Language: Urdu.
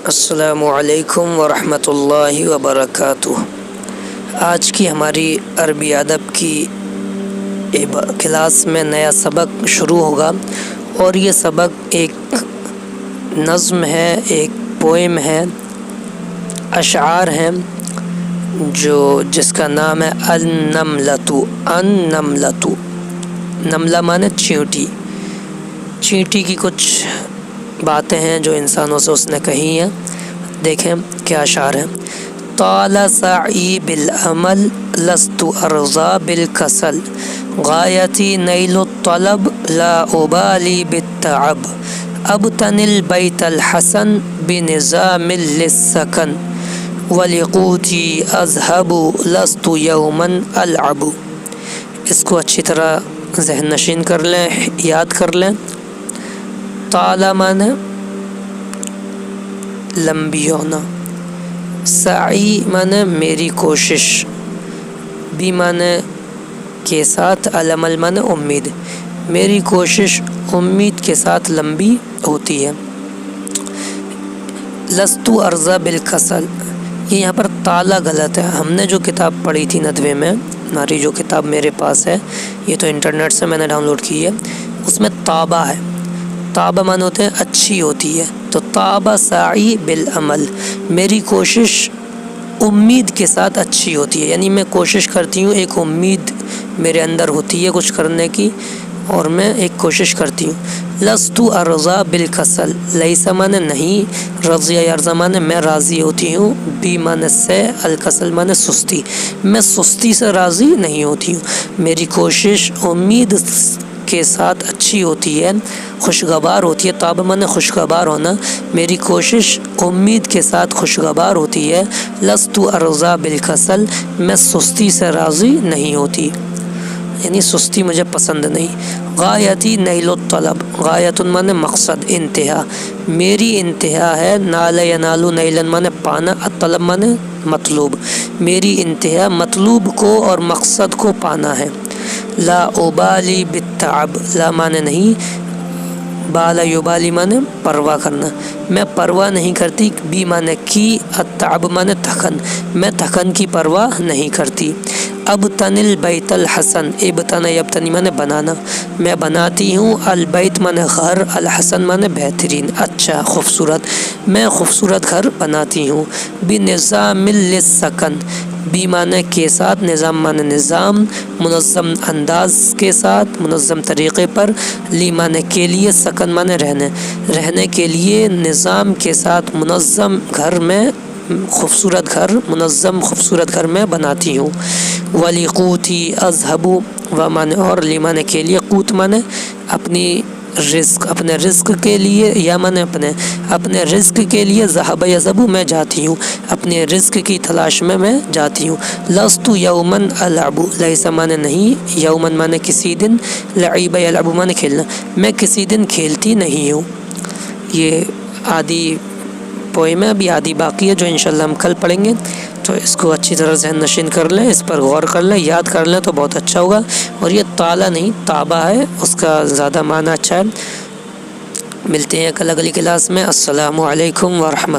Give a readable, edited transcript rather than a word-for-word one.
السلام علیکم ورحمۃ اللہ وبرکاتہ۔ آج کی ہماری عربی ادب کی کلاس میں نیا سبق شروع ہوگا، اور یہ سبق ایک نظم ہے، ایک پوئم ہے، اشعار ہیں جس کا نام ہے النملۃ۔ النملۃ، نملہ مانے چیونٹی۔ چیونٹی کی کچھ باتیں ہیں جو انسانوں سے اس نے کہی ہیں۔ دیکھیں کیا اشعار ہیں۔ طال سعی بالعمل لست ارضی بالکسل، غایتی نیل الطلب لا ابالی بالتعب، ابتنی البیت الحسن بنظام للسکن، ولقوتی اذهب لست یوما العب۔ اس کو اچھی طرح ذہن نشین کر لیں، یاد کر لیں۔ طال مانے لمبی ہونا، سعی مانے میری کوشش، بھی مانے کے ساتھ، العمل مانے امید، میری کوشش امید کے ساتھ لمبی ہوتی ہے۔ لست ارضی بالکسل، یہ یہاں پر طالہ غلط ہے۔ ہم نے جو کتاب پڑھی تھی ندوے میں، ہماری جو کتاب میرے پاس ہے، یہ تو انٹرنیٹ سے میں نے ڈاؤن لوڈ کی ہے، اس میں طابہ ہے۔ طابہ معنی ہوتے ہیں اچھی ہوتی ہے، تو طابہ سعی بالعمل، میری کوشش امید کے ساتھ اچھی ہوتی ہے، یعنی میں کوشش کرتی ہوں، ایک امید میرے اندر ہوتی ہے کچھ کرنے کی، اور میں ایک کوشش کرتی ہوں۔ لست ارضی بالکسل، لیس مانے نہیں، رضی یرضی مانے میں راضی ہوتی ہوں، بی مانے سے، الکسل مانے سستی، میں سستی سے راضی نہیں ہوتی ہوں، میری کوشش امید کے ساتھ اچھی ہوتی ہے، خوشگوار ہوتی ہے۔ طاب مانے خوشگوار ہونا، میری کوشش امید کے ساتھ خوشگوار ہوتی ہے۔ لست ارضی بالکسل، میں سستی سے راضی نہیں ہوتی، یعنی سستی مجھے پسند نہیں۔ غایتی نیل الطلب، غایت مانے مقصد، انتہا، میری انتہا ہے، نال ینال نیلا مانے پانا، الطلب مانے مطلوب، میری انتہا مطلوب کو اور مقصد کو پانا ہے۔ لا ابالی بالتعب، لا مانے نہیں، بالا یبالی مانے پرواہ کرنا، میں پرواہ نہیں کرتی، بی مانے کی، التعب مانے تھکن، میں تھکن کی پرواہ نہیں کرتی۔ ابتنی البیت الحسن، ابتنا یبتنی مانے بنانا، میں بناتی ہوں، البیت مانے گھر، الحسن مانے بہترین، اچھا، خوبصورت، میں خوبصورت گھر بناتی ہوں۔ بنظام للسکن، بی معنی کے ساتھ، نظام معنی نظام، منظم انداز کے ساتھ، منظم طریقے پر، لی معنی کے لیے، سکن معنی رہنے کے لیے، نظام کے ساتھ منظم گھر میں، خوبصورت گھر، منظم خوبصورت گھر میں بناتی ہوں۔ ولی قوتی اذهب، و معنی اور، لی معنی کے لیے، قوت معنی اپنی رزق، اپنے رزق کے لیے، یا معنی اپنے رزق کے لیے، ذهب یذهب میں جاتی ہوں، اپنے رزق کی تلاش میں جاتی ہوں۔ لست یوما العب، لیس معنی نہیں، یوما معنی کسی دن، لعب یلعب معنی کھیلنا، میں کسی دن کھیلتی نہیں ہوں۔ یہ آدھی پوئم ہے، ابھی آدھی باقی ہے جو انشاءاللہ ہم کل پڑھیں گے، تو اس کو اچھی طرح ذہن نشین کر لیں، اس پر غور کر لیں، یاد کر لیں تو بہت اچھا ہوگا۔ اور یہ طالہ نہیں، طابہ ہے، اس کا زیادہ معنی اچھا ہے۔ ملتے ہیں کل اگلی کلاس میں۔ السلام علیکم ورحمۃ